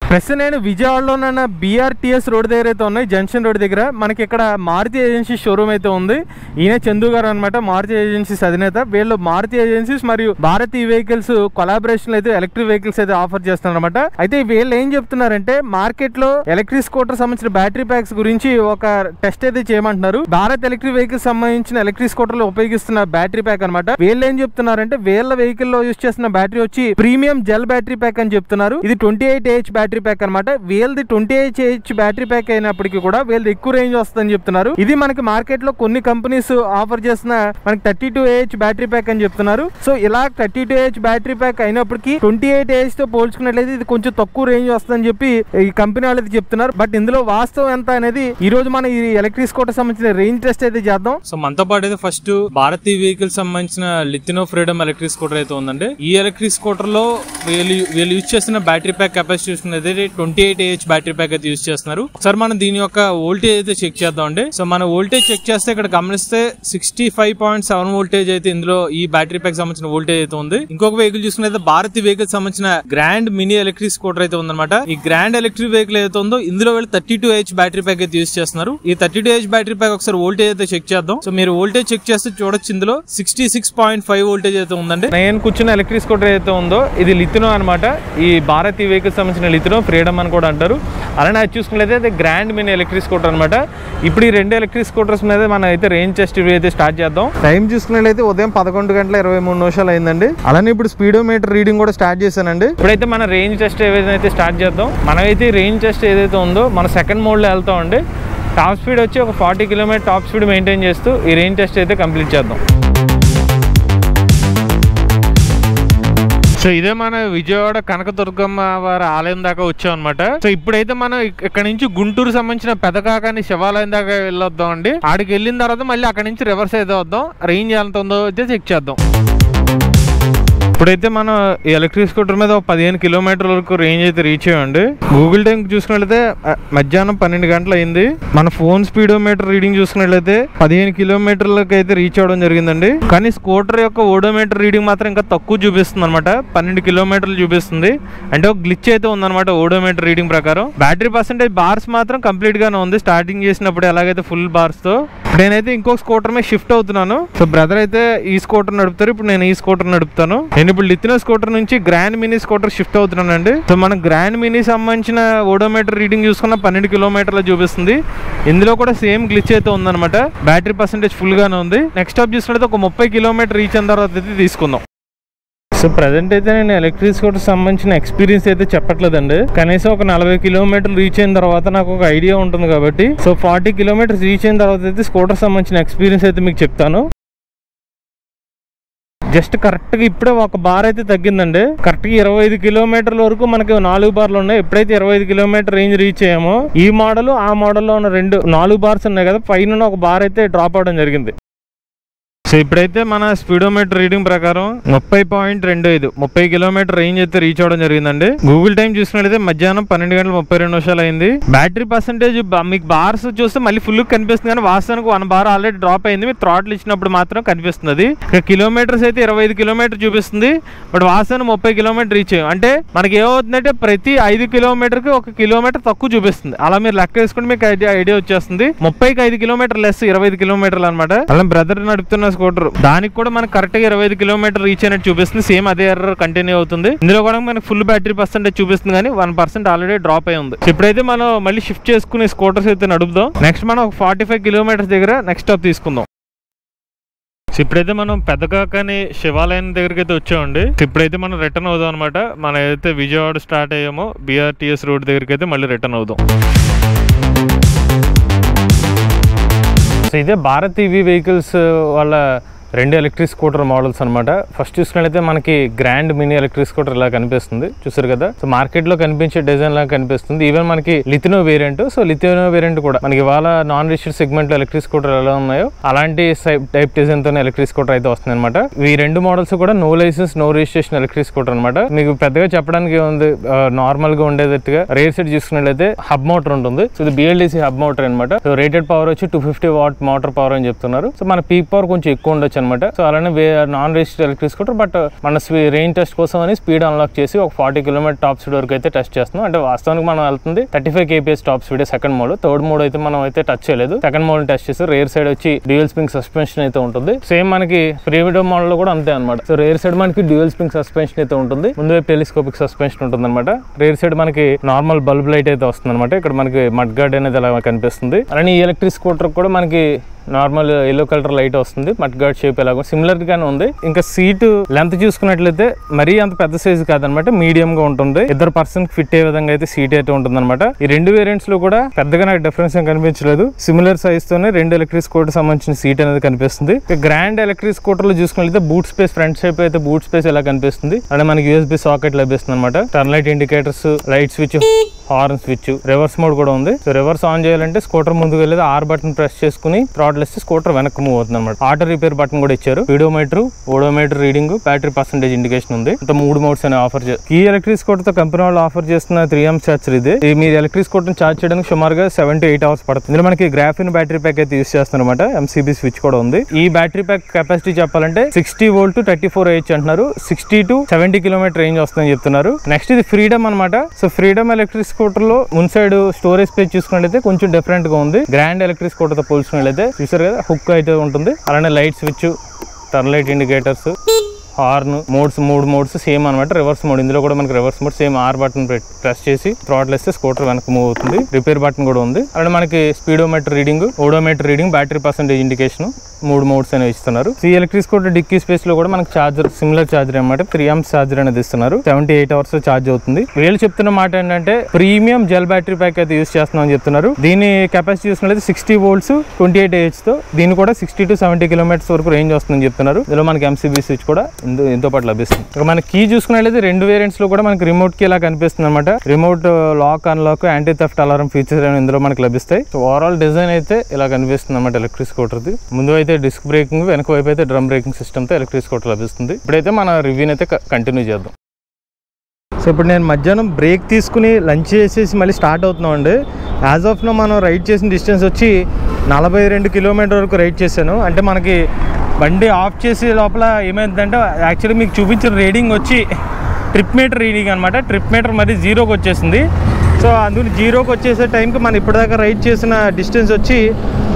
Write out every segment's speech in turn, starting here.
ప్రస్తుతం నేను విజయవాడలోనన్న BRTS road దగ్గర అయితే ఉన్నాయి, జంక్షన్ రోడ్ దగ్గర. మనకి ఇక్కడ మారుతి ఏజెన్సీ షోరూమ్ అయితే ఉంది. ఈయన చందు గారు అనమాట, మారుతి ఏజెన్సీస్ అధినేత. వీళ్ళు మారుతి ఏజెన్సీస్ మరియు భారత్ ఈ వెహికల్స్ కొలాబరేషన్ అయితే ఎలక్ట్రిక్ వెహికల్స్ అయితే ఆఫర్ చేస్తున్నారు అనమాట. అయితే వీళ్ళు ఏం చెప్తున్నారంటే మార్కెట్ లో ఎలక్ట్రిక్ స్కూటర్ సంబంధించిన బ్యాటరీ ప్యాక్స్ గురించి ఒక టెస్ట్ అయితే చేయమంటున్నారు. భారత్ ఎలక్ట్రిక్ వెహికల్స్ సంబంధించిన ఎలక్ట్రిక్ స్కూటర్ లో ఉపయోగిస్తున్న బ్యాటరీ ప్యాక్ అనమాట. వీళ్ళు ఏం చెప్తున్నారంటే వీళ్ళ వెహికల్ లో యూజ్ చేస్తున్న బ్యాటరీ వచ్చి ప్రీమియం జెల్ బ్యాటరీ ప్యాక్ అని చెప్తున్నారు. ఇది 28Ah బ్యాటరీ ప్యాక్ అనమాట. వీళ్ళది 28Ah బ్యాటరీ ప్యాక్ అయినప్పటికీ కూడా వీళ్ళది ఎక్కువ రేంజ్ వస్తుందని చెప్తున్నారు. ఇది మనకి మార్కెట్ లో కొన్ని కంపెనీస్ ఆఫర్ చేసిన మనకి 32Ah బ్యాటరీ ప్యాక్ అని చెప్తున్నారు. సో ఇలా 32Ah బ్యాటరీ ప్యాక్ అయినప్పటికీ 28Ah తో పోల్చుకున్నట్లయితే ఇది కొంచెం తక్కువ రేంజ్ వస్తుందని చెప్పి ఈ కంపెనీ వాళ్ళు చెప్తున్నారు. బట్ ఇందులో వాస్తవం ఎంత అనేది ఈ రోజు మనం ఈ ఎలక్ట్రిక్ స్కూటర్ సంబంధించిన రేంజ్ టెస్ట్ అయితే చేద్దాం. సో మనతో పాటు అయితే ఫస్ట్ భారతీ వెహికల్ సంబంధించిన లిథినో ఫ్రీడమ్ ఎలక్ట్రిక్ స్కూటర్ అయితే ఉందండి. ఈ ఎలక్ట్రిక్ స్కూటర్ లో వీళ్ళు యూజ్ చేస్తున్న బ్యాటరీ ప్యాక్ కెపాసిటీ చూసుకున్నది 28Ah బ్యాటరీ ప్యాక్ అయితే యూజ్ చేస్తున్నారు. ఒకసారి మనం దీని యొక్క వోల్టేజ్ అయితే చెక్ చేద్దాం అండి. సో మన వోల్టేజ్ చెక్ చేస్తే ఇక్కడ గమనిస్తే 65.7 వోల్టేజ్ అయితే ఇందులో ఈ బ్యాటరీ ప్యాక్ సంబంధించిన వోల్టేజ్ అయితే ఉంది. ఇంకొక వెహికల్ చూసుకున్నది భారతీ వెహికల్ సంబంధించిన గ్రాండ్ మినీ ఎలక్ట్రిక్ స్కూటర్ అయితే ఉందన్నమాట. ఈ గ్రాండ్ ఎలక్ట్రిక్ వెహికల్ అయితే ఉందో ఇందులో వీళ్ళు 32Ah బ్యాటరీ ప్యాక్ అయితే యూజ్ చేస్తున్నారు. ఈ 32Ah బ్యాటరీ ప్యాక్ ఒకసారి వోల్టేజ్ అయితే చెక్ చేద్దాం. సో మీరు వోల్టేజ్ చెక్ చేస్తే చూడొచ్చు ఇందులో 66.5 వోల్టేజ్ అయితే ఉందండి. నేను కూర్చున్న ఎలక్ట్రిక్ స్కూటర్ అయితే ఉందో ఇది లిథినో అనమాట. ఈ భారతీ వెహికల్ సంబంధించిన లిథినో ఫ్రీడమ్ అని కూడా అంటారు. అలానే అది చూసుకున్నట్లయితే అది గ్రాండ్ మినీ ఎలక్ట్రిక్ స్కూటర్ అనమాట. ఇప్పుడు ఈ రెండు ఎలక్ట్రిక్ స్కూటర్స్ మీద మనం అయితే రేంజ్ టెస్ట్ అయితే స్టార్ట్ చేద్దాం. టైం చూసుకున్నట్లయితే ఉదయం 11:23 అయిందండి. అలానే ఇప్పుడు స్పీడోమీటర్ రీడింగ్ కూడా స్టార్ట్ చేశానండి. ఇప్పుడైతే మన రేంజ్ టెస్ట్ ఏదైతే స్టార్ట్ చేద్దాం. మనమైతే రేంజ్ టెస్ట్ ఏదైతే ఉందో మన సెకండ్ మోడ్ లో వెళ్తాం అండి. టాప్ స్పీడ్ వచ్చి ఒక 40 km టాప్ స్పీడ్ మెయింటైన్ చేస్తూ ఈ రేంజ్ టెస్ట్ అయితే కంప్లీట్ చేద్దాం. సో ఇదే మన విజయవాడ కనకదుర్గమ్మ వారి ఆలయం దాకా వచ్చాం అనమాట. సో ఇప్పుడైతే మనం ఇక్కడ నుంచి గుంటూరు సంబంధించిన పెదకాకాని శివాలయం దాకా వెళ్ళొద్దాం అండి. ఆడికి వెళ్ళిన తర్వాత మళ్ళీ అక్కడ నుంచి రివర్స్ అయితే వద్దాం. రేంజ్ ఎంత ఉందో అయితే చెక్ చేద్దాం. ఇప్పుడైతే మనం ఈ ఎలక్ట్రిక్ స్కూటర్ మీద 15 కిలోమీటర్ల వరకు రేంజ్ అయితే రీచ్ అయ్యండి. గూగుల్ టైం చూసుకున్నట్లయితే మధ్యాహ్నం 12 గంటలు అయింది. మన ఫోన్ స్పీడోమీటర్ రీడింగ్ చూసుకున్నట్లయితే 15 కిలోమీటర్లకు అయితే రీచ్ అవ్వడం జరిగిందండి. కానీ స్కూటర్ యొక్క ఓడోమీటర్ రీడింగ్ మాత్రం ఇంకా తక్కువ చూపిస్తుంది అనమాట. 12 కిలోమీటర్లు చూపిస్తుంది. అంటే ఒక గ్లిచ్ అయితే ఉందన్నమాట ఓడోమీటర్ రీడింగ్ ప్రకారం. బ్యాటరీ పర్సెంటేజ్ బార్స్ మాత్రం కంప్లీట్ గానే ఉంది. స్టార్టింగ్ చేసినప్పుడు ఎలాగైతే ఫుల్ బార్స్ తో. నేనైతే ఇంకొక స్కూటర్ మీద షిఫ్ట్ అవుతున్నాను. సో బ్రదర్ అయితే ఈ స్కూటర్ నడుపుతారు, ఇప్పుడు నేను ఈ స్కూటర్ నడుపుతాను. నేను ఇప్పుడు లిథినో స్కూటర్ నుంచి గ్రాండ్ మినీ స్కూటర్ షిఫ్ట్ అవుతున్నానండి. సో మనం గ్రాండ్ మినీ సంబంధించిన ఓడోమీటర్ రీడింగ్ చూసుకున్న 12 కిలోమీటర్లు చూపిస్తుంది. ఇందులో కూడా సేమ్ గ్లిచ్ అయితే ఉందన్నమాట. బ్యాటరీ పర్సెంటేజ్ ఫుల్ గానే ఉంది. నెక్స్ట్ స్టాప్ చూసుకుంటే ఒక 30 కిలోమీటర్ రీచ్ అయిన తర్వాత అయితే తీసుకుందాం. సో ప్రజెంట్ అయితే నేను ఎలక్ట్రిక్ స్కూటర్ సంబంధించిన ఎక్స్పీరియన్స్ అయితే చెప్పట్లేదండి. కనీసం ఒక 40 కిలోమీటర్లు రీచ్ అయిన తర్వాత నాకు ఒక ఐడియా ఉంటుంది కాబట్టి సో 40 కిలోమీటర్స్ రీచ్ అయిన తర్వాత అయితే స్కూటర్ సంబంధించిన ఎక్స్పీరియన్స్ అయితే మీకు చెప్తాను. జస్ట్ కరెక్ట్ గా ఇప్పుడే ఒక బార్ అయితే తగ్గిందండి. కరెక్ట్ గా 25 కిలోమీటర్ల వరకు మనకి 4 బార్లు ఉన్నాయి. ఎప్పుడైతే 25 కిలోమీటర్ రేంజ్ రీచ్ అయ్యామో ఈ మోడల్ ఆ మోడల్లో ఉన్న 4 బార్స్ ఉన్నాయి కదా, పైన ఒక బార్ అయితే డ్రాప్ అవడం జరిగింది. సో ఇప్పుడైతే మన స్పీడోమీటర్ రీడింగ్ ప్రకారం 30 కిలోమీటర్ రేంజ్ అయితే రీచ్ అవడం జరిగిందండి. గూగుల్ టైం చూసినట్లయితే మధ్యాహ్నం 12:32 అయింది. బ్యాటరీ పర్సెంటేజ్ మీకు బార్స్ చూస్తే మళ్ళీ ఫుల్ కనిపిస్తుంది, కానీ వాస్తవానికి 1 బార్ ఆల్రెడీ డ్రాప్ అయింది. మీరు థ్రాటిల్ ఇచ్చినప్పుడు మాత్రం కనిపిస్తుంది. ఇక కిలోమీటర్స్ అయితే 25 కిలోమీటర్ చూపిస్తుంది. బట్ వాస్తవానికి 30 కిలోమీటర్ రీచ్ అయ్యాం. అంటే మనకి ఏమవుతుందంటే ప్రతి 5 కిలోమీటర్కి 1 కిలోమీటర్ తక్కువ చూపిస్తుంది. అలా మీరు లెక్క వేసుకుంటే మీకు ఐడియా వచ్చేస్తుంది. 30కి 5 కిలోమీటర్ లెస్ 25 కిలోమీటర్లు అనమాట. అలా బ్రదర్ నడుపుతున్న స్కూటర్ దానికి కూడా మనకు కరెక్ట్ గా 25 కిలోమీటర్ రీచ్ అయినట్టు చూపిస్తుంది. సేమ్ అదే ఎర్రర్ కంటిన్యూ అవుతుంది. ఇందులో కూడా మనకి ఫుల్ బ్యాటరీ పర్సెంటేజ్ చూపిస్తుంది, కానీ 1% ఆల్రెడీ డ్రాప్ అయి ఉంది. ఇప్పుడైతే మనం మళ్ళీ షిఫ్ట్ చేసుకునే స్కూటర్స్ అయితే నడుపుదాం. నెక్స్ట్ మనం 45 కిలోమీటర్స్ దగ్గర నెక్స్ట్ స్టాప్ తీసుకుందాం. ఇప్పుడైతే మనం పెదకాకాని శివాలయం దగ్గరికి అయితే వచ్చామండి. ఇప్పుడైతే మనం రిటర్న్ అవుదాం అనమాట. మనం ఏదైతే విజయవాడ స్టార్ట్ అయ్యామో బీఆర్టీఎస్ రోడ్ దగ్గరికి అయితే మళ్ళీ రిటర్న్ అవుదాం. సో ఇదే భారత్ ఈవీ వెహికల్స్ వాళ్ళ 2 ఎలక్ట్రిక్ స్కూటర్ మోడల్స్ అనమాట. ఫస్ట్ చూసుకున్నట్లయితే మనకి గ్రాండ్ మినీ ఎలక్ట్రిక్ స్కూటర్ ఇలా కనిపిస్తుంది, చూసారు కదా. సో మార్కెట్ లో కనిపించే డిజైన్ లాగా కనిపిస్తుంది. ఈవెన్ మనకి లిథినో వేరియంట్, సో లిథినో వేరియంట్ కూడా మనకి ఇవాళ నాన్ రిజిస్టర్డ్ సెగ్మెంట్ లో ఎలక్ట్రిక్ స్కూటర్ ఎలా ఉన్నాయో అలాంటి టైప్ డిజైన్ తోనే ఎలక్ట్రిక్ స్కూటర్ అయితే వస్తుంది అనమాట. ఈ 2 మోడల్స్ కూడా no license no registration electric scooter అనమాట. మీకు పెద్దగా చెప్పడానికి ఉంది, నార్మల్ గా ఉండేటట్టుగా రేర్ సెట్ చూసుకున్నట్లయితే హబ్ మోటార్ ఉంటుంది. సో ఇది BLDC హబ్ మోటార్ అనమాట. సో రేటెడ్ పవర్ వచ్చి 250 వాట్ మోటార్ పవర్ అని చెప్తున్నారు. సో మన పీక్ పవర్ కొంచెం ఎక్కువ ఉండొచ్చు అనమాట. అనమాట. సో అలానే non registered electric scooter, but మన రేంజ్ టెస్ట్ కోసం అని స్పీడ్ అన్లాక్ చేసి ఒక 40 కిలోమీటర్ టాప్ స్పీడ్ వరకు అయితే టెస్ట్ చేస్తున్నాం. అంటే వాస్తవానికి మనం వెళ్తుంది 35 kph top speed second mode. Third mode అయితే మనం అయితే టచ్ చేయలేదు. సెకండ్ మోడ్ టెస్ట్ చేసి రేర్ సైడ్ వచ్చి డ్యూయల్ స్ప్రింగ్ సస్పెన్షన్ అయితే ఉంటుంది. సేమ్ మనకి ఫ్రీడమ్ మోడల్ లో కూడా అంతే అనమాట. సో రేర్ సైడ్ మనకి డ్యూయల్ స్ప్రింగ్ సస్పెన్షన్ అయితే ఉంటుంది. ముందు వైపు టెలిస్కోపిక్ సస్పెన్షన్ ఉంటుంది అనమాట. రేర్ సైడ్ మనకి నార్మల్ బల్బ్ లైట్ అయితే వస్తుంది అనమాట. ఇక్కడ మనకి మడ్ గార్డ్ అనేది అలా కనిపిస్తుంది. అలానే ఈ ఎలక్ట్రిక్ స్కూటర్ కూడా మనకి నార్మల్ ఎల్లో కలర్ లైట్ వస్తుంది. మడ్ గార్డ్ షేప్ ఎలాగో సిమిలర్ గానే ఉంది. ఇంకా సీట్ లెంత్ చూసుకున్నట్లయితే మరీ అంత పెద్ద సైజ్ కాదనమాట, మీడియం గా ఉంటుంది. ఇద్దరు పర్సన్ ఫిట్ అయ్యే విధంగా అయితే సీట్ అయితే ఉంటుంది అనమాట. ఈ రెండు వేరియంట్స్ లో కూడా పెద్దగా నాకు డిఫరెన్స్ ఏం కనిపించలేదు. సిమిలర్ సైజ్ తోనే రెండు ఎలక్ట్రిక్ స్కూటర్ సంబంధించిన సీట్ అనేది కనిపిస్తుంది. గ్రాండ్ ఎలక్ట్రిక్ స్కూటర్ లో చూసుకున్నట్లయితే బూట్ స్పేస్, ఫ్రంట్ షేప్ అయితే బూట్ స్పేస్ ఎలా కనిపిస్తుంది. అలానే మనకి USB సాకెట్ లభిస్తుంది అనమాట. Turn light indicators, light switch, horn switch, reverse mode కూడా ఉంది. సో రివర్స్ ఆన్ చేయాలంటే స్కూటర్ ముందుకు వెళ్ళేది R బటన్ ప్రెస్ చేసుకుని థ్రాటిల్ ఇస్తే స్కూటర్ వెనక్కి మూవ్ అవుతుంది అనమాట. ఆటో రిపేర్ బటన్ కూడా ఇచ్చారు. Speedometer, odometer reading, battery percentage indication ఉంది. అంటే 3 మోడ్స్ అనే ఆఫర్ ఈ ఎలక్ట్రిక్ స్కూటర్ తో కంపెనీ వాళ్ళు ఆఫర్ చేస్తున్న 3 amp చార్జర్ ఇది. మీరు ఎలక్ట్రిక్ స్కూటర్ ఛార్జ్ చేయడానికి సుమారుగా 7 to 8 hours పడుతుంది. ఇందులో మనకి గ్రాఫిన్ బ్యాటరీ ప్యాక్ అయితే యూస్ చేస్తున్నారు అనమాట. MCB స్విచ్ కూడా ఉంది. ఈ బ్యాటరీ ప్యాక్ కెపాసిటీ చెప్పాలంటే 60 volt 34 Ah అంటున్నారు. 60 to 70 కిలోమీటర్ రేంజ్ వస్తుందని చెప్తున్నారు. నెక్స్ట్ ఇది ఫ్రీడమ్ అనమాట. సో ఫ్రీడమ్ ఎలక్ట్రిక్ స్కూటర్ లో ముందు సైడ్ స్టోరేజ్ స్పేస్ చూసుకున్నట్లయితే కొంచెం డిఫరెంట్ గా ఉంది. గ్రాండ్ ఎలక్ట్రిక్ స్కూటర్ తో పోల్చుకున్నట్లయితే చూసారు కదా, హుక్ అయితే ఉంటుంది. అలానే light switch, turn light indicators, horn modes, 3 modes same అనమాట. రివర్స్ మోడ్, ఇందులో కూడా మనకి reverse mode same R button press చేసి థ్రాటిల్ ఇస్తే స్కూటర్ వెనక్కి మూవ్ అవుతుంది. రిపేర్ బటన్ కూడా ఉంది. అలానే మనకి speedometer reading, odometer reading, battery percentage indication 3 modes అనేవి ఇస్తున్నారు. ఈ ఎలక్ట్రిక్ స్కూటర్ డిక్కీ స్పేస్ లో కూడా మనకి చార్జర్, సిమిలర్ చార్జర్ అనమాట. 3 amp చార్జర్ అనేది ఇస్తున్నారు. 78 hours ఛార్జ్ అవుతుంది. వీళ్ళు చెప్తున్న మాట ఏంటంటే ప్రీమియం జెల్ బ్యాటరీ ప్యాక్ అయితే యూస్ చేస్తున్నాం అని చెప్తున్నారు. దీని కెపాసిటీ చూసినట్లయితే 60 volts 28 Ah తో దీని కూడా 60 to 70 kilometers వరకు రేంజ్ వస్తుందని చెప్తున్నారు. ఇందులో మనకి MCB స్విచ్ కూడా ఇంతో పాటు లభిస్తుంది. ఇక మన కీ చూసుకున్నట్లయితే 2 వేరియంట్స్ లో కూడా మనకి రిమోట్ కీ ఇలా కనిపిస్తుంది అనమాట. Remote lock, unlock, anti theft alarm features ఇందులో మనకి లభిస్తాయి. సో ఓవరాల్ డిజైన్ అయితే ఇలా కనిపిస్తుంది అనమాట ఎలక్ట్రిక్ స్కూటర్ ది. ముందు అయితే డిస్క్ బ్రేకింగ్, వెనక వైపు అయితే డ్రమ్ బ్రేకింగ్ సిస్టమ్ తో ఎలక్ట్రిక్ స్కూటర్ లభిస్తుంది. ఇప్పుడైతే మన రివ్యూని అయితే కంటిన్యూ చేద్దాం. సో ఇప్పుడు నేను మధ్యాహ్నం బ్రేక్ తీసుకుని లంచ్ చేసేసి మళ్ళీ స్టార్ట్ అవుతున్నాం అండి. యాజ్ ఆఫ్ నో మనం రైడ్ చేసిన డిస్టెన్స్ వచ్చి 42 కిలోమీటర్ వరకు రైడ్ చేశాను. అంటే మనకి బండి ఆఫ్ చేసే లోపల ఏమైందంటే యాక్చువల్లీ మీకు చూపించిన రీడింగ్ వచ్చి ట్రిప్ మీటర్ రీడింగ్ అనమాట. ట్రిప్ మీటర్ మరి 0కి వచ్చేసింది. సో అందుకని 0కి వచ్చేసే టైంకి మనం ఇప్పటిదాకా రైడ్ చేసిన డిస్టెన్స్ వచ్చి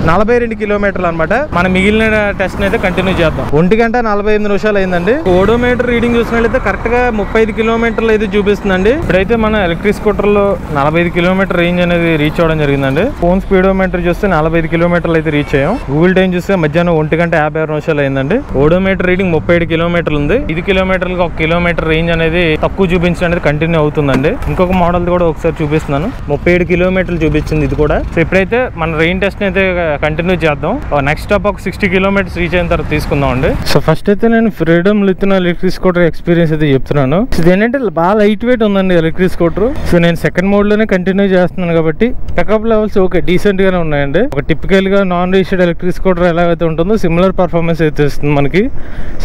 42 కిలోమీటర్లు అనమాట. మనం మిగిలిన టెస్ట్ అయితే కంటిన్యూ చేద్దాం. 1:48 అయిందండి. ఓడోమీటర్ రీడింగ్ చూసినట్లయితే కరెక్ట్ గా 35 కిలోమీటర్లు అయితే చూపిస్తుందండి. ఇప్పుడైతే మన ఎలక్ట్రిక్ స్కూటర్ లో 45 కిలోమీటర్ రేంజ్ అనేది రీచ్ అవడం జరిగిందండి. ఫోన్ స్పీడోమీటర్ చూస్తే 45 కిలోమీటర్లు అయితే రీచ్ అయ్యాం. గూగుల్ టైం చూస్తే మధ్యాహ్నం 1:56 అయిందండి. ఓడోమీటర్ రీడింగ్ 37 కిలోమీటర్లు ఉంది. 5 కిలోమీటర్లకు 1 కిలోమీటర్ రేంజ్ అనేది తక్కువ చూపించడం అనేది కంటిన్యూ అవుతుందండి. ఇంకొక మోడల్ కూడా ఒకసారి చూపిస్తున్నాను. 37 కిలోమీటర్లు చూపించింది ఇది కూడా. సో ఇప్పుడైతే మన రెయిన్ టెస్ట్ అయితే కంటిన్యూ చేద్దాం. నెక్స్ట్ స్టాప్ ఒక 60 కిలోమీటర్స్ రీచ్ అయిన తర్వాత తీసుకుందాం అండి. సో ఫస్ట్ అయితే నేను ఫ్రీడమ్ లిథినో ఎలక్ట్రిక్ స్కూటర్ ఎక్స్పీరియన్స్ అయితే చెప్తున్నాను. ఇది ఏంటంటే బాగా లైట్ వెయిట్ ఉందండి ఎలక్ట్రిక్ స్కూటర్. సో నేను సెకండ్ మోడ్ లోనే కంటిన్యూ చేస్తున్నాను కాబట్టి పికప్ లెవెల్స్ ఓకే డీసెంట్ గానే ఉన్నాయండి. ఒక టిపికల్ గా నాన్ రిజిస్టర్డ్ ఎలక్ట్రిక్ స్కూటర్ ఎలా అయితే ఉంటుందో సిమిలర్ పర్ఫార్మెన్స్ అయితే ఇస్తుంది మనకి.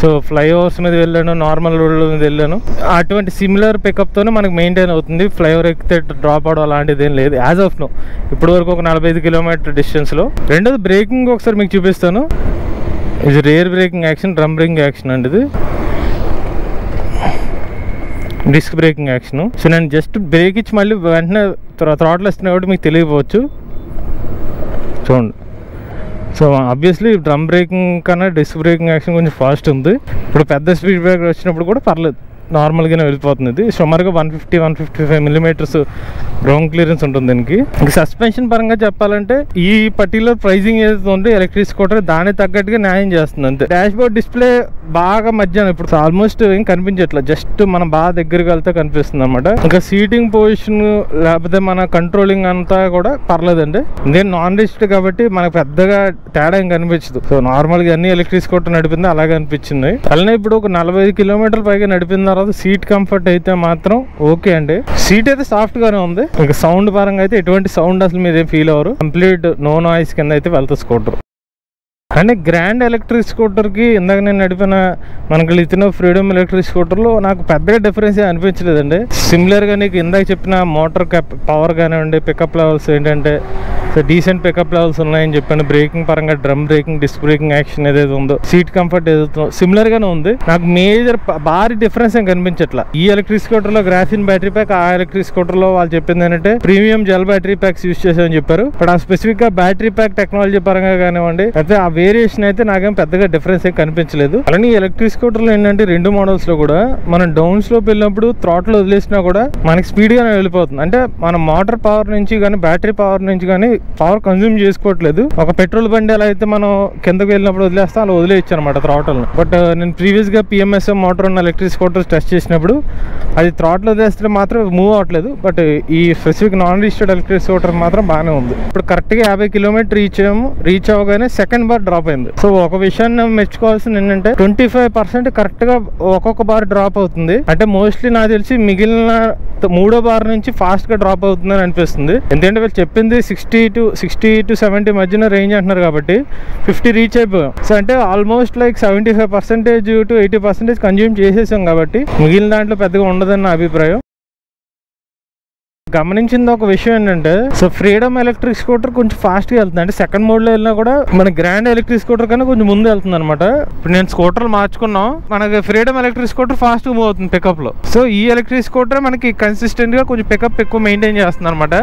సో ఫ్లైఓవర్స్ మీద వెళ్ళాను, నార్మల్ రోడ్ మీద వెళ్ళాను, అటువంటి సిమిలర్ పికప్ తోనే మనకి మెయింటైన్ అవుతుంది. ఫ్లైఓవర్ ఎక్కితే డ్రాప్ అవడం అలాంటిది ఏం లేదు యాజ్ ఆఫ్ నో. ఇప్పటి వరకు ఒక 45 కిలోమీటర్ డిస్టెన్స్ లో. రెండోది బ్రేకింగ్ ఒకసారి మీకు చూపిస్తాను. ఇది rare breaking action, drum breaking action అండి. ఇది డిస్క్ బ్రేకింగ్ యాక్షన్. సో నేను జస్ట్ బ్రేక్ ఇచ్చి మళ్ళీ వెంటనే థ్రాటిల్ ఇస్తున్నా కాబట్టి మీకు తెలియకపోవచ్చు. చూడండి. సో ఆబ్వియస్లీ డ్రమ్ బ్రేకింగ్ కన్నా డిస్క్ బ్రేకింగ్ యాక్షన్ కొంచెం ఫాస్ట్ ఉంది. ఇప్పుడు పెద్ద స్పీడ్ బ్రేకర్ వచ్చినప్పుడు కూడా పర్లేదు, నార్మల్గానే వెళ్ళిపోతుంది. ఇది సుమారుగా 150-155 మిల్లీమీటర్స్ గ్రౌండ్ క్లియరెన్స్ ఉంటుంది దీనికి. ఇంకా సస్పెన్షన్ పరంగా చెప్పాలంటే ఈ పర్టికులర్ ప్రైజింగ్ ఏదైతే ఉంది ఎలక్ట్రిక్ స్కూటర్ దానికి తగ్గట్టుగా న్యాయం చేస్తుంది అంతే. డాష్ బోర్డ్ డిస్ప్లే బాగా మధ్యాహ్నం ఇప్పుడు ఆల్మోస్ట్ ఏం కనిపించట్లేదు, జస్ట్ మనం బాగా దగ్గరికి వెళ్తే కనిపిస్తుంది అనమాట. ఇంకా సీటింగ్ పొజిషన్ లేకపోతే మన కంట్రోలింగ్ అంతా కూడా పర్లేదండి. నేను నాన్ రిజిస్టర్డ్ కాబట్టి మనకు పెద్దగా తేడా ఏం కనిపించదు. సో నార్మల్గా అన్ని ఎలక్ట్రిక్ స్కూటర్ నడిపింది అలాగే అనిపించింది. అలానే ఇప్పుడు ఒక 45 కిలోమీటర్ల పైగా నడిపింది తర్వాత సీట్ కంఫర్ట్ అయితే మాత్రం ఓకే అండి. సీట్ అయితే సాఫ్ట్ గానే ఉంది. ఇంకా సౌండ్ పరంగా అయితే ఎటువంటి సౌండ్ అసలు మీద ఫీల్ అవ్వరు. కంప్లీట్ నో నాయిస్ కింద అయితే వెళ్తా స్కూటర్. అంటే గ్రాండ్ ఎలక్ట్రిక్ స్కూటర్కి ఇందాక నేను నడిపిన మనకి లిథినో ఫ్రీడమ్ ఎలక్ట్రిక్ స్కూటర్లో నాకు పెద్దగా డిఫరెన్స్ అనిపించలేదండి. సిమిలర్గా నీకు ఇందాక చెప్పిన మోటార్ పవర్ కానివ్వండి, పికప్ లెవెల్స్ ఏంటంటే సో డీసెంట్ పికప్ లెవెల్స్ ఉన్నాయని చెప్పాను. బ్రేకింగ్ పరంగా drum braking, disc braking action ఏదైతే ఉందో, సీట్ కంఫర్ట్ ఏదైతే సిమిలర్ గానే ఉంది. నాకు మేజర్ భారీ డిఫరెన్స్ ఏం కనిపించట్లా. ఈ ఎలక్ట్రిక్ స్కూటర్ లో గ్రాఫిన్ బ్యాటరీ ప్యాక్, ఆ ఎలక్ట్రిక్ స్కూటర్ లో వాళ్ళు చెప్పింది ఏంటంటే premium gel battery packs use చేసామని చెప్పారు. బట్ ఆ స్పెసిఫిక్ గా బ్యాటరీ ప్యాక్ టెక్నాలజీ పరంగా కానివ్వండి, అయితే ఆ వేరియేషన్ అయితే నాకేం పెద్దగా డిఫరెన్స్ ఏం కనిపించలేదు. అలానే ఎలక్ట్రిక్ స్కూటర్ లో ఏంటంటే రెండు మోడల్స్ లో కూడా మనం డౌన్ స్లోప్ వెళ్ళినప్పుడు థ్రాటిల్ వదిలేసినా కూడా మనకి స్పీడ్ గానే వెళ్ళిపోతుంది. అంటే మన మోటార్ పవర్ నుంచి కానీ బ్యాటరీ పవర్ నుంచి కానీ పవర్ కన్జ్యూమ్ చేసుకోవట్లేదు. ఒక పెట్రోల్ బండి ఎలా అయితే మనం కిందకి వెళ్ళినప్పుడు వదిలేస్తాం అలా వదిలేయచ్చు అనమాట థ్రాటిల్. బట్ నేను ప్రీవియస్ గా PMSM మోటార్ ఉన్న ఎలక్ట్రిక్ స్కూటర్స్ టెస్ట్ చేసినప్పుడు అది థ్రాటిల్ వదిలేస్తే మాత్రం మూవ్ అవ్వట్లేదు. బట్ ఈ specific non registered electric scooter మాత్రం బాగానే ఉంది. ఇప్పుడు కరెక్ట్ గా 50 కిలోమీటర్ రీచ్ అవ్వగానే సెకండ్ బార్ డ్రాప్ అయింది. సో ఒక విషయాన్ని మెచ్చుకోవాల్సింది ఏంటంటే 25% కరెక్ట్ గా ఒక్కొక్క బార్ డ్రాప్ అవుతుంది. అంటే మోస్ట్లీ నాకు తెలిసి మిగిలిన మూడో బార్ నుంచి ఫాస్ట్ గా డ్రాప్ అవుతుందని అనిపిస్తుంది. ఎందుకంటే వీళ్ళు చెప్పింది 60 to 70 మధ్యన రేంజ్ అంటున్నారు కాబట్టి 50 రీచ్ అయిపోయాం. సో అంటే ఆల్మోస్ట్ లైక్ 75% to 80% కన్జ్యూమ్ చేసేసాం కాబట్టి మిగిలిన దాంట్లో పెద్దగా ఉండదని నా అభిప్రాయం. గమనించింది ఒక విషయం ఏంటంటే, సో ఫ్రీడమ్ ఎలక్ట్రిక్ స్కూటర్ కొంచెం ఫాస్ట్ గా వెళ్తుంది. అంటే సెకండ్ మోడ్ లో వెళ్ళినా కూడా మన గ్రాండ్ ఎలక్ట్రిక్ స్కూటర్ కన్నా కొంచెం ముందు వెళ్తుంది అనమాట. ఇప్పుడు నేను స్కూటర్లు మార్చుకున్నాం, మనకి ఫ్రీడమ్ ఎలక్ట్రిక్ స్కూటర్ ఫాస్ట్ గా మూవ్ అవుతుంది పికప్ లో. సో ఈ ఎలక్ట్రిక్ స్కూటర్ మనకి కన్సిస్టెంట్ గా కొంచెం పికప్ ఎక్కువ మెయింటైన్ చేస్తుంది అనమాట.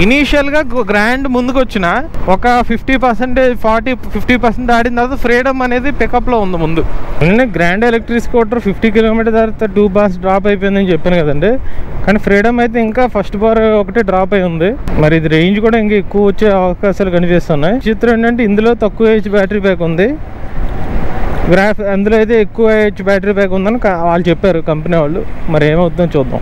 ఇనీషియల్ గా గ్రాండ్ ముందుకు వచ్చిన ఒక 50% ఆడిన తర్వాత ఫ్రీడమ్ అనేది పికప్ లో ఉంది ముందు. నేను గ్రాండ్ ఎలక్ట్రిక్ స్కూటర్ 50 కిలోమీటర్ తర్వాత 2 bars డ్రాప్ అయిపోయిందని చెప్పాను కదండి. కానీ ఫ్రీడమ్ అయితే ఇంకా ఫస్ట్ బార్ ఒకటే డ్రాప్ అయి ఉంది. మరి ఇది రేంజ్ కూడా ఇంకా ఎక్కువ వచ్చే అవకాశాలు కనిపిస్తున్నాయి. చిత్రం ఏంటంటే ఇందులో తక్కువ హెచ్ బ్యాటరీ ప్యాక్ ఉంది, అందులో అయితే ఎక్కువ హెచ్ బ్యాటరీ ప్యాక్ ఉందని వాళ్ళు చెప్పారు కంపెనీ వాళ్ళు. మరి ఏమవుతుందో చూద్దాం.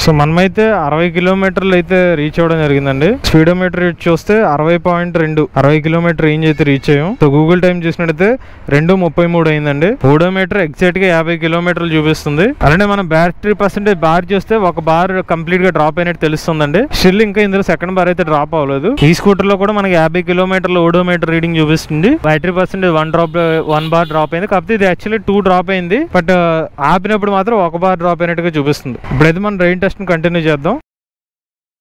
సో మనమైతే 60 కిలోమీటర్లు అయితే రీచ్ అవ్వడం జరిగిందండి. స్పీడోమీటర్ చూస్తే 60.2 60 కిలోమీటర్ రేంజ్ అయితే రీచ్ అయ్యాం. సో గూగుల్ టైం చూసినట్టయితే 2:33 అయిందండి. ఓడోమీటర్ ఎగ్జాక్ట్ గా 50 కిలోమీటర్లు చూపిస్తుంది. అలానే మనం బ్యాటరీ పర్సెంటేజ్ బార్ చూస్తే ఒక బార్ కంప్లీట్ గా డ్రాప్ అయినట్టు తెలుస్తుందండి. స్టిల్ ఇంకా ఇందులో సెకండ్ బార్ అయితే డ్రాప్ అవ్వలేదు. ఈ స్కూటర్ లో కూడా మనకి 50 కిలోమీటర్ల ఓడోమీటర్ రీడింగ్ చూపిస్తుంది. బ్యాటరీ పర్సెంటేజ్ 1 బార్ డ్రాప్ అయింది. కాకపోతే ఇది యాక్చువల్లీ 2 డ్రాప్ అయింది. బట్ ఆపినప్పుడు మాత్రం 1 బార్ డ్రాప్ అయినట్టుగా చూపిస్తుంది. ఇప్పుడైతే మనం రైన్ టెస్ట్ కంటిన్యూ చేద్దాం.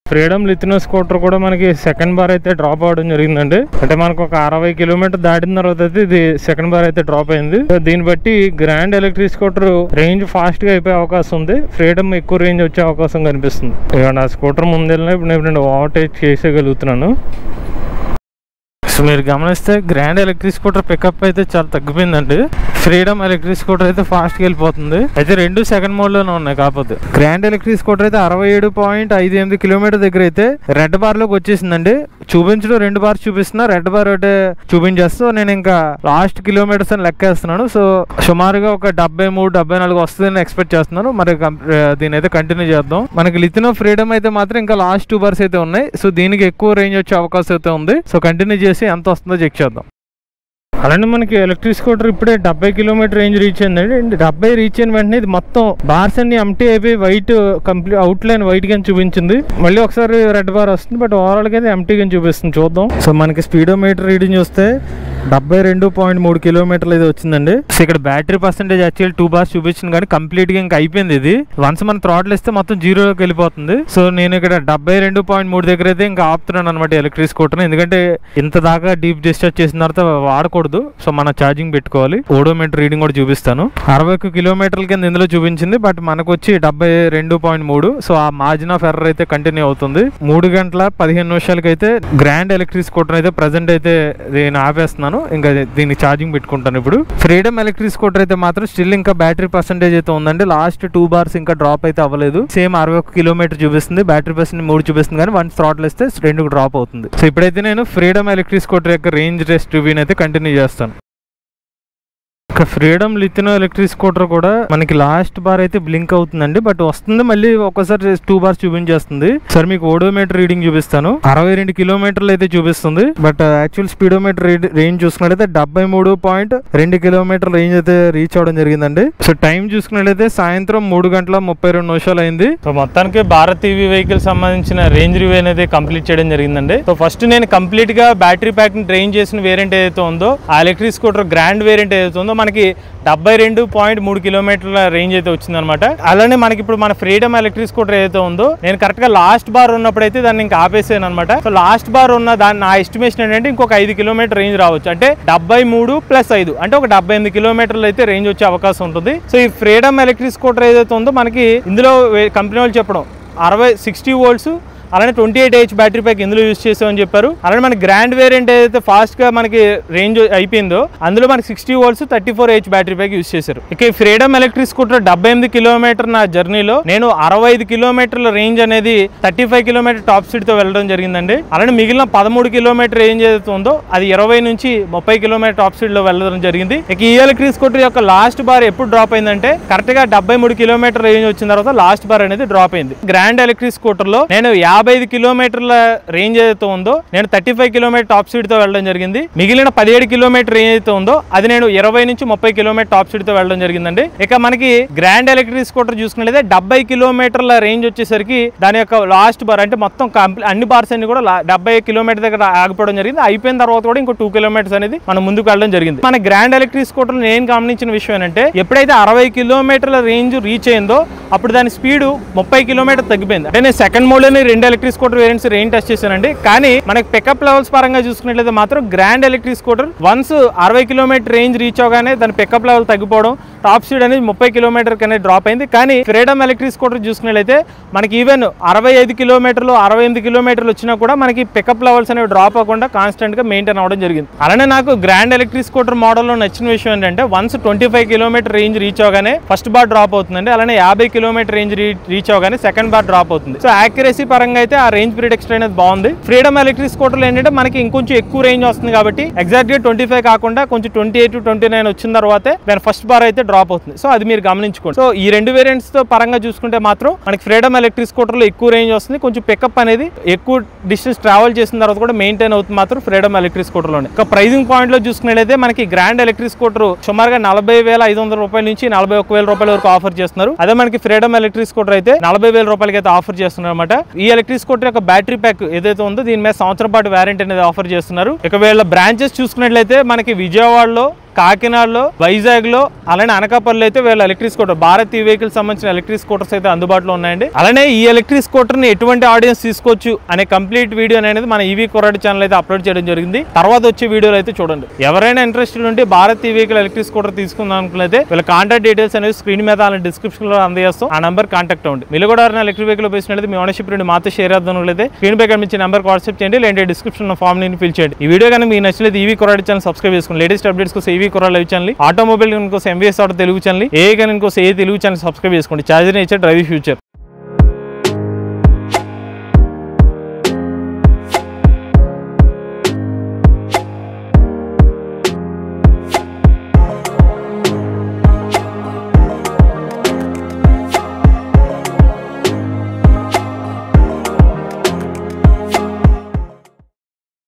ఫ్రీడమ్ లిథినో స్కూటర్ కూడా మనకి సెకండ్ బార్ అయితే డ్రాప్ అవ్వడం జరిగిందండి. అంటే మనకు ఒక 60 కిలోమీటర్ దాటిన తర్వాత అయితే ఇది సెకండ్ బార్ అయితే డ్రాప్ అయింది. దీన్ని బట్టి grand electric scooter range fast గా అయిపోయే అవకాశం ఉంది. ఫ్రీడమ్ ఎక్కువ రేంజ్ వచ్చే అవకాశం కనిపిస్తుంది. ఇక నా స్కూటర్ ముందెళ్ళినా ఇప్పుడు నేను ఓవర్టేక్ చేసేయగలుగుతున్నాను. సో మీరు గమనిస్తే గ్రాండ్ ఎలక్ట్రిక్ స్కూటర్ పికప్ అయితే చాలా తగ్గిపోయిందండి. ఫ్రీడమ్ ఎలక్ట్రిక్ స్కూటర్ అయితే ఫాస్ట్ గా వెళ్ళిపోతుంది. అయితే రెండు సెకండ్ మోడ్ లోనే ఉన్నాయి. కాకపోతే గ్రాండ్ ఎలక్ట్రిక్ స్కూటర్ అయితే 67.58 కిలోమీటర్ దగ్గర అయితే రెడ్ బార్ లోకి వచ్చేసిందండి. చూపించడం 2 bars చూపిస్తున్నా, రెడ్ బార్ ఒకటే చూపించేస్తూ నేను ఇంకా లాస్ట్ కిలోమీటర్స్ అని లెక్కేస్తున్నాను. సో సుమారుగా ఒక 73-74 వస్తుందని ఎక్స్పెక్ట్ చేస్తున్నాను. మరి దీని అయితే కంటిన్యూ చేద్దాం. మనకి లిథినో ఫ్రీడమ్ అయితే మాత్రం ఇంకా లాస్ట్ 2 bars అయితే ఉన్నాయి. సో దీనికి ఎక్కువ రేంజ్ వచ్చే అవకాశం అయితే ఉంది. సో కంటిన్యూ చేసి ఎంత వస్తుందో చెక్ చేద్దాం. అలానే మనకి ఎలక్ట్రిక్ స్కూటర్ ఇప్పుడే 70 కిలోమీటర్ రేంజ్ రీచ్ అయిందండి. 70 రీచ్ అయిన వెంటనే ఇది మొత్తం బార్స్ అన్ని ఎంటీ అయిపోయి white complete out line white గా చూపించింది. మళ్ళీ ఒకసారి రెడ్ బార్ వస్తుంది. బట్ ఓవరాల్ గా అయితే ఎంటీ గా చూపిస్తుంది. చూద్దాం. సో మనకి స్పీడోమీటర్ రీడింగ్ చూస్తే 72.3 కిలోమీటర్లు అయితే వచ్చిందండి. సో ఇక్కడ బ్యాటరీ పర్సెంటేజ్ యాక్చువల్ 2 bars చూపించింది కానీ కంప్లీట్ గా ఇంకా అయిపోయింది. ఇది వన్స్ మనం థ్రాటిల్ ఇస్తే మొత్తం 0లోకి వెళ్ళిపోతుంది. సో నేను ఇక్కడ 72.3 దగ్గర అయితే ఇంకా ఆపుతున్నాను అనమాట ఎలక్ట్రిక్ స్కూటర్. ఎందుకంటే ఇంత దాకా డీప్ డిశ్చార్జ్ చేసిన తర్వాత వాడకూడదు. సో మన ఛార్జింగ్ పెట్టుకోవాలి. ఓడోమీటర్ రీడింగ్ కూడా చూపిస్తాను. 61 కిలోమీటర్ల కింద ఇందులో చూపించింది. బట్ మనకు వచ్చి 72.3. సో ఆ మార్జిన్ ఆఫ్ ఎర్రర్ అయితే కంటిన్యూ అవుతుంది. 3 గంటల 15 నిమిషాలకి అయితే గ్రాండ్ ఎలక్ట్రిక్ స్కూటర్ అయితే ప్రెసెంట్ అయితే నేను ఆపేస్తున్నాను. ఇంకా దీనికి ఛార్జింగ్ పెట్టుకుంటాను. ఇప్పుడు ఫ్రీడమ్ ఎలక్ట్రిక్ స్కూటర్ అయితే మాత్రం స్టిల్ ఇంకా బ్యాటరీ పర్సెంటేజ్ అయితే ఉందండి. లాస్ట్ 2 bars ఇంకా డ్రాప్ అయితే అవ్వలేదు. సేమ్ 61 కిలోమీటర్ చూపిస్తుంది. బ్యాటరీ పర్సెంట్ 3 చూపిస్తుంది కానీ 1 థ్రాటిల్ ఇస్తే 2 డ్రాప్ అవుతుంది. సో ఇప్పుడైతే నేను ఫ్రీడమ్ ఎలక్ట్రిక్ స్కూటర్ యొక్క రేంజ్ టెస్ట్ రివ్యూని అయితే కంటిన్యూ చేస్తాను. ఫ్రీడమ్ లిథినో ఎలక్ట్రిక్ స్కూటర్ కూడా మనకి లాస్ట్ బార్ అయితే బ్లింక్ అవుతుందండి. బట్ వస్తుంది మళ్ళీ ఒక్కసారి 2 bars చూపించేస్తుంది. సార్ మీకు ఓడోమీటర్ రీడింగ్ చూపిస్తాను. 62 కిలోమీటర్లు అయితే చూపిస్తుంది. బట్ యాక్చువల్ స్పీడోమీటర్ రేంజ్ చూసుకున్నట్లయితే 73.2 కిలోమీటర్ రేంజ్ అయితే రీచ్ అవడం జరిగిందండి. సో టైం చూసుకున్నట్లయితే సాయంత్రం 3 గంటల 32 నిమిషాలు అయింది. సో మొత్తానికి భారత్ ఈవీ వెహికల్ సంబంధించిన రేంజ్ రివ్యూ అనేది కంప్లీట్ చేయడం జరిగిందండి. సో ఫస్ట్ నేను కంప్లీట్ గా బ్యాటరీ ప్యాక్ ని డ్రైన్ చేసిన వేరియంట్ ఏదైతే ఉందో ఆ ఎలక్ట్రిక్ స్కూటర్ గ్రాండ్ వేరియంట్ ఏదైతే ఉందో మనకి 72.3 కిలోమీటర్ల రేంజ్ అయితే వచ్చింది అనమాట. అలానే మనకి ఇప్పుడు మన ఫ్రీడమ్ ఎలక్ట్రిక్ స్కూటర్ ఏదైతే ఉందో నేను కరెక్ట్ గా లాస్ట్ బార్ ఉన్నప్పుడు అయితే దాన్ని ఇంకా ఆపేసాను అనమాట. సో లాస్ట్ బార్ ఉన్న దాని నా ఎస్టిమేషన్ ఏంటంటే ఇంకొక 5 కిలోమీటర్ రేంజ్ రావచ్చు. అంటే 73+5 అంటే ఒక 78 కిలోమీటర్లు అయితే రేంజ్ వచ్చే అవకాశం ఉంటుంది. సో ఈ ఫ్రీడమ్ ఎలక్ట్రిక్ స్కూటర్ ఏదైతే ఉందో మనకి ఇందులో కంపెనీ వాళ్ళు చెప్పడం 60 వోల్ట్స్ అలానే 28H బ్యాటరీ ప్యాక్ ఇందులో యూజ్ చేసామని చెప్పారు. అలానే మన గ్రాండ్ వేరియంట్ ఏదైతే ఫాస్ట్ గా మనకి రేంజ్ అయిపోయిందో అందులో మనకి 60 volts 34H battery pack use చేశారు. ఇక ఈ ఫ్రీడమ్ ఎలక్ట్రిక్ స్కూటర్ 78 కిలోమీటర్ నా జర్నీలో నేను 65 కిలోమీటర్ల రేంజ్ అనేది 35 కిలోమీటర్ టాప్ స్పీడ్ తో వెళ్ళడం జరిగిందండి. అలానే మిగిలిన 13 కిలోమీటర్ రేంజ్ ఏదైతే ఉందో అది 20 నుంచి 30 కిలోమీటర్ టాప్ స్పీడ్ లో వెళ్ళడం జరిగింది. ఇక ఈ ఎలక్ట్రిక్ స్కూటర్ యొక్క లాస్ట్ బార్ ఎప్పుడు డ్రాప్ అయిందంటే కరెక్ట్ గా 73 కిలోమీటర్ రేంజ్ వచ్చిన తర్వాత లాస్ట్ బార్ అనేది డ్రాప్ అయింది. గ్రాండ్ ఎలక్ట్రిక్ స్కూటర్ లో నేను 55 కిలోమీటర్ల రేంజ్ ఏదైతే ఉందో నేను 35 కిలోమీటర్ టాప్ స్పీడ్ తో వెళ్ళడం జరిగింది. మిగిలిన 17 కిలోమీటర్ రేంజ్ అయితే ఉందో అది నేను 20 నుంచి 30 కిలోమీటర్ టాప్ స్పీడ్ తో వెళ్ళడం జరిగిందండి. ఇక మనకి గ్రాండ్ ఎలక్ట్రిక్ స్కూటర్ చూసుకున్నట్లయితే 70 కిలోమీటర్ల రేంజ్ వచ్చేసరికి దాని యొక్క లాస్ట్ బార్ అంటే మొత్తం అన్ని బార్స్ అన్ని కూడా 70 కిలోమీటర్ దగ్గర ఆగిపోవడం జరిగింది. అయిపోయిన తర్వాత కూడా ఇంకో 2 కిలోమీటర్స్ అనేది మనం ముందుకు వెళ్ళడం జరిగింది. మన గ్రాండ్ ఎలక్ట్రిక్ స్కూటర్ నేను గమనించిన విషయం ఏంటంటే ఎప్పుడైతే 60 కిలోమీటర్ల రేంజ్ రీచ్ అయిందో అప్పుడు దాని స్పీడ్ 30 కిలోమీటర్ తగ్గిపోయింది. అంటే నేను సెకండ్ మోడ్ లోని 2 electric scooter variants range test చేశానండి. కానీ మనకి పికప్ లెవెల్స్ పరంగా చూసుకున్నట్లయితే మాత్రం grand electric scooter once 60 kilometre range reach అవగానే దాని పికప్ లెవెల్ తగ్గిపోవడం టాప్ స్పీడ్ అనేది 30 కిలోమీటర్ అనేది డ్రాప్ అయింది. కానీ ఫ్రీడమ్ ఎలక్ట్రిక్ స్కూటర్ చూసుకున్నట్లయితే మనకి ఈవెన్ 65 కిలోమీటర్లు 68 కిలోమీటర్లు వచ్చినా కూడా మనకి పికప్ లెవెల్స్ అనేవి డ్రాప్ అవ్వకుండా కాన్స్టెంట్ గా మెయింటైన్ అవ్వడం జరిగింది. అలానే నాకు గ్రాండ్ ఎలక్ట్రిక్ స్కూటర్ మోడల్ లో నచ్చిన విషయం ఏంటంటే వన్స్ 25 కిలోమీటర్ రేంజ్ రీచ్ అవగానే ఫస్ట్ బార్ డ్రాప్ అవుతుందండి. అలానే 50 కిలోమీటర్ రేంజ్ రీచ్ అవగానే సెకండ్ బార్ డ్రాప్ అవుతుంది. సో యాక్యురసీ పరంగా అయితే ఆ రేంజ్ పీరియడ్ ఎక్స్ట్రా అనేది బాగుంది. ఫ్రీడమ్ ఎలక్ట్రిక్ స్కూటర్ ఏంటంటే మనకి ఇంకొంచెం ఎక్కువ రేంజ్ వస్తుంది కాబట్టి ఎగ్జాక్ట్ గా 25 కాకుండా కొంచెం 28 29 వచ్చిన తర్వాతే దాని ఫస్ట్ బార్ అయితే డ్రాప్ అవుతుంది. సో అది మీరు గమనించుకోండి. సో ఈ రెండు వేరియంట్స్ తో పరంగా చూసుకుంటే మాత్రం మనకి ఫ్రీడమ్ ఎలక్ట్రిక్ స్కూటర్ లో ఎక్కువ రేంజ్ వస్తుంది. కొంచెం పికప్ అనేది ఎక్కువ డిస్టెన్స్ ట్రావెల్ చేసిన తర్వాత కూడా మెయింటైన్ అవుతుంది మాత్రం ఫ్రీడమ్ ఎలక్ట్రిక్ స్కూటర్ లోనే. ఇక ప్రైజింగ్ పాయింట్ లో చూసుకున్నట్లయితే మనకి గ్రాండ్ ఎలక్ట్రిక్ స్కూటర్ సుమారుగా 40,500 రూపాయల నుంచి 41,000 రూపాయల వరకు ఆఫర్ చేస్తున్నారు. అదే మనకి ఫ్రీడమ్ ఎలక్ట్రిక్ స్కూటర్ అయితే 40,000 రూపాయలకి అయితే ఆఫర్ చేస్తున్నారు అనమాట. ఈ ఎలక్ట్రిక్ స్కూటర్ యొక్క బ్యాటరీ ప్యాక్ ఏదైతే ఉందో దీని మీద సంవత్సరం పాటు వారంటీ అనేది ఆఫర్ చేస్తున్నారు. ఇక వీళ్ళ బ్రాంచెస్ చూసుకున్నట్లయితే మనకి విజయవాడలో, కాకినాడలో, వైజాగ్ లో అలానే అనకాపల్లి అయితే వీళ్ళ ఎలక్ట్రిక్ స్కూటర్ భారత్ వెహికల్ సంబంధించిన ఎలక్ట్రిక్ స్కూటర్స్ అయితే అందుబాటులో ఉన్నాయండి. అలానే ఈ ఎలక్ట్రిక్ స్కూటర్ ని ఎటువంటి ఆడియన్స్ తీసుకోవచ్చు అనే కంప్లీట్ వీడియో అనేది మన ఈవీ కుర్రాడి ఛానల్ అయితే అప్లోడ్ చేయడం జరిగింది. తర్వాత వచ్చే వీడియోలు అయితే చూడండి. ఎవరైనా ఇంట్రెస్టెడ్ ఉంటే భారత్ వెహికల్ ఎలక్ట్రిక్ స్కూటర్ తీసుకుందాం అనుకున్నైతే వీళ్ళ కాంటాక్ట్ డీటెయిల్స్ అనేది స్క్రీన్ మీద అలానే డిస్క్రిప్షన్ లో అందజేస్తాం. ఆ నంబర్ కాంటాక్ట్ అవ్వండి. మీరు కూడా ఎలక్ట్రిక్ వెహికల్ ఉపయోగించినట్లయితే మీ ఓనర్షిప్ నుండి మాతో షేర్ చేద్దాం. స్క్రీన్ పై కనిపించే నెంబర్ వాట్సాప్ చేయండి, లేదంటే డిస్క్రిప్షన్ లో ఫామ్ ని ఫిల్ చేయండి. ఈ వీడియో కానీ మీకు నచ్చినట్లయితే ఈవీ కుర్రాడి ఛానల్ సబ్స్క్రైబ్ చేసుకోండి. లేటెస్ట్ అప్డేట్స్ కోసం ఈవీ కుర్రాడి లైవ్ ఛానల్, ఆటోమొబైల్ కోసం ఎంవీఎస్ ఆటో తెలుగు ఛానల్, ఏ కనుక ఏ తెలుగు ఛానల్ సబ్స్క్రైబ్ చేసుకోండి. Charger nature drive future.